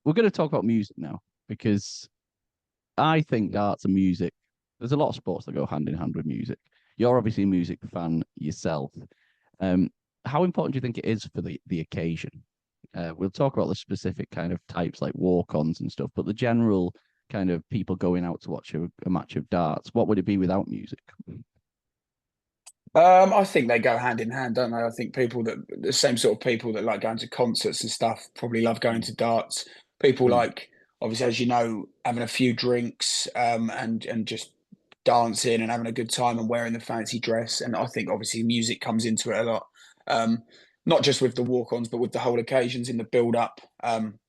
we're going to talk about music now because I think arts and music. There's a lot of sports that go hand in hand with music. You're obviously a music fan yourself. Um, how important do you think it is for the occasion? We'll talk about the specific kind of types like walk-ons and stuff, but the general kind of people going out to watch a match of darts, what would it be without music? I think they go hand in hand, don't they? I think the same sort of people that like going to concerts and stuff probably love going Mm, to darts. People mm. like, obviously, as you know, having a few drinks, and just dancing and having a good time and wearing the fancy dress. And I think obviously music comes into it a lot. Um, Not just with the walk-ons, but with the whole occasions in the build-up.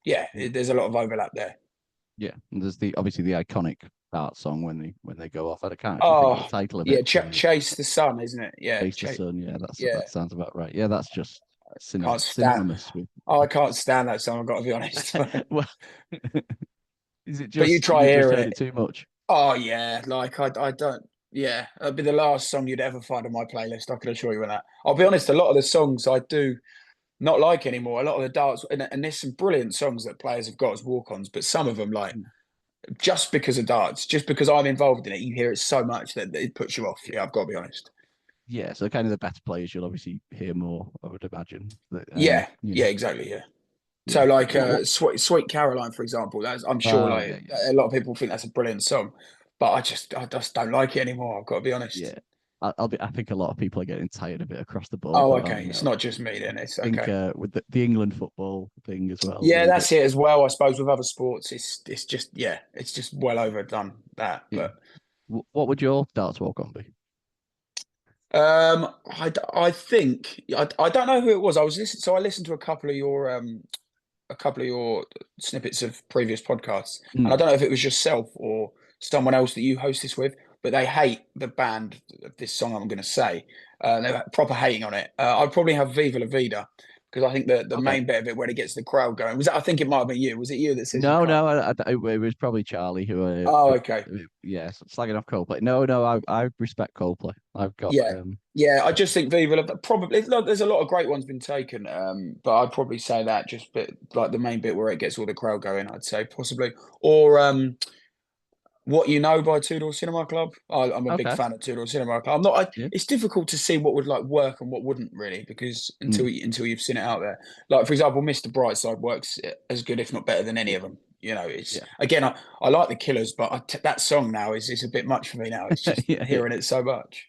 Yeah. There's a lot of overlap there. Yeah, and there's the obviously the iconic dart song when they go off. I can't actually think of the Oh, title of yeah, it. Chase the Sun, isn't it? Yeah, Chase the Sun. Yeah, yeah. that sounds about right. Yeah, that's just Can't stand. synonymous with. Oh, I can't stand that song. I've got to be honest. Well, But you have try you just hear heard it. it too much? Oh yeah, like I don't. Yeah, it'd be the last song you'd ever find on my playlist. I can assure you of that. I'll be honest. A lot of the songs I do not like anymore. A lot of the darts, and there's some brilliant songs that players have got as walk-ons, but some of them, like Mm. just because of darts, just because I'm involved in it, you hear it so much that it puts you off. Yeah, I've got to be honest. Yeah, so kind of the better players you'll obviously hear more, I would imagine. But, Yeah, yeah, exactly. Yeah. So yeah. like What? Sweet Caroline, for example, that's I'm sure Oh yeah, like yeah, a lot of people think that's a brilliant song, but I just don't like it anymore. I've got to be yeah. honest. I'll be. I think a lot of people are getting tired of it across the board, Oh, though, aren't okay. they It's now? not just me then. It's I think okay. with the England football thing as well, Yeah, there's a bit. that's it as well. I suppose with other sports, it's just yeah, it's just well overdone that. Yeah. But What would your darts walk on be? I think I don't know who it was. I listened to a couple of your snippets of previous podcasts, and I Mm. don't know if it was yourself or someone else that you host this with, but they hate the band of this song I'm going to say. They're proper hating on it. I'd probably have Viva La Vida because I think the Okay. main bit of it when it gets the crowd going was that. I think it might have been you. Was it you that says you No, can't? no, it was probably Charlie who, Oh, okay. yeah, slagging off Coldplay. No, no, I respect Coldplay. I've got, Yeah. Yeah, I just think Viva La probably look, there's a lot of great ones been taken, but I'd probably say that just bit like the main bit where it gets all the crowd going, I'd say possibly. Or What You Know by Two Door Cinema Club. I'm a big okay, fan of Two Door Cinema Club. I'm not. yeah, It's difficult to see what would like work and what wouldn't really because mm, until you've seen it out there. Like for example, Mr. Brightside works as good, if not better, than any yeah, of them. You know, it's yeah, again, I like the Killers, but that song now is a bit much for me now. It's just yeah, hearing it so much.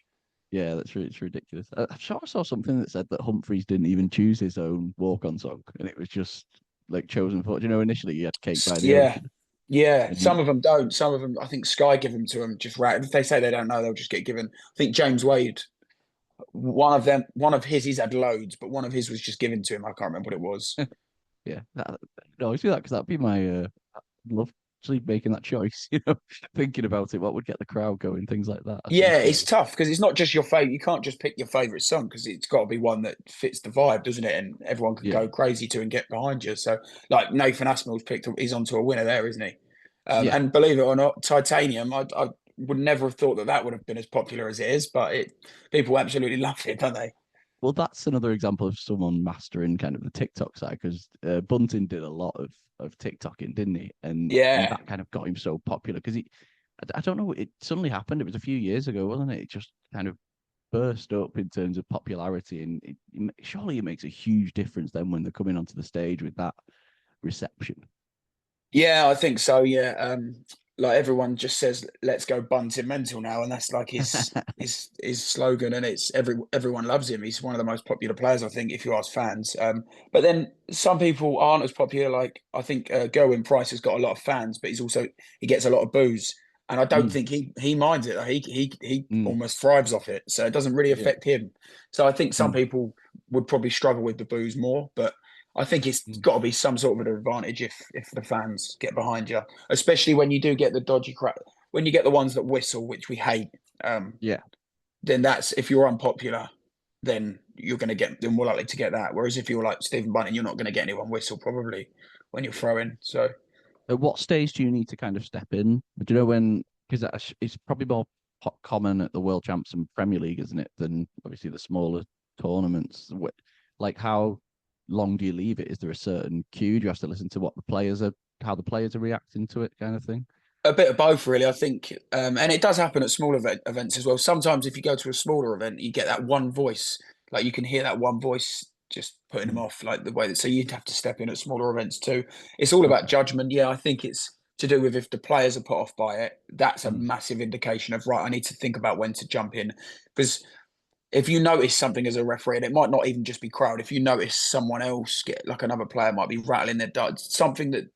yeah. It's ridiculous. I sure I saw something that said that Humphreys didn't even choose his own walk-on song, and it was just like chosen for. You know, initially he had Cake by the Yeah, Ocean, yeah. and Some of them don't. Some of them, I think Sky give them to them just right. If they say they don't know, they'll just get given. I think James Wade, one of them, one of his, he's had loads, but one of his was just given to him. I can't remember what it was. yeah, no, I see that because that'd be my I'd love actually making that choice. You know, thinking about it, what would get the crowd going, things like that. I Yeah, think, it's tough because it's not just your favorite. You can't just pick your favorite song because it's got to be one that fits the vibe, doesn't it? And everyone can yeah, go crazy to and get behind you. So, like Nathan Aspinall's picked, he's onto a winner there, isn't he? yeah. And believe it or not, Titanium, I would never have thought that that would have been as popular as it is, but people absolutely love it, don't they? Well, that's another example of someone mastering kind of the TikTok side because Bunting did a lot of TikToking, didn't he? And Yeah, that kind of got him so popular because I don't know, it suddenly happened. It was a few years ago, wasn't it? It just kind of burst up in terms of popularity, and surely it makes a huge difference then when they're coming onto the stage with that reception. yeah, I think so. Yeah, like everyone just says, "Let's go Bunting mental now," and that's like his slogan, and it's everyone loves him. He's one of the most popular players, I think, if you ask fans. But then some people aren't as popular. Like I think Gerwin Price has got a lot of fans, but he gets a lot of boos, and I don't Mm, think he minds it. Like, he mm, almost thrives off it, so it doesn't really yeah. affect him. So I think some Mm, people would probably struggle with the boos more, but I think it's mm, got to be some sort of an advantage if the fans get behind you, especially when you do get the dodgy crap. When you get the ones that whistle, which we hate, um, yeah. then that's if you're unpopular, then you're more likely to get that. Whereas if you're like Stephen Bunting, you're not going to get anyone whistle probably when you're throwing. So At what stage do you need to kind of step in? Do you know when? Because it's probably more common at the World Champs and Premier League, isn't it, than obviously the smaller tournaments? Like, how long do you leave it? Is there a certain cue? Do you have to listen to what the players are how the players are reacting to it, kind of thing? A bit of both, really. I think, and it does happen at small events as well. Sometimes, if you go to a smaller event, you get that one voice. Like you can hear that one voice just putting them Mm. off, like the way that. So you'd have to step in at smaller events too. It's all about Okay. judgment. Yeah, I think it's to do with if the players are put off by it. That's a Mm. massive indication of right. I need to think about when to jump in because if you notice something as a referee, and it might not even just be crowd, if you notice someone else get like another player might be rattling their something that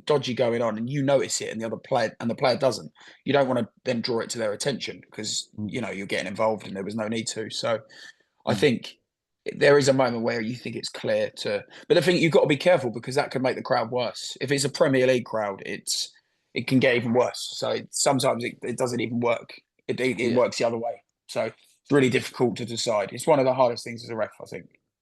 dodgy going on, and you notice it, and the player doesn't, you don't want to then draw it to their attention because Mm. you know you're getting involved and there was no need to. So I Mm. think there is a moment where you think it's clear to, but I think you've got to be careful because that could make the crowd worse. If it's a Premier League crowd, it can get even worse. So sometimes it doesn't even work. It Yeah. works the other way. So it's really difficult to decide. It's one of the hardest things as a ref, I think.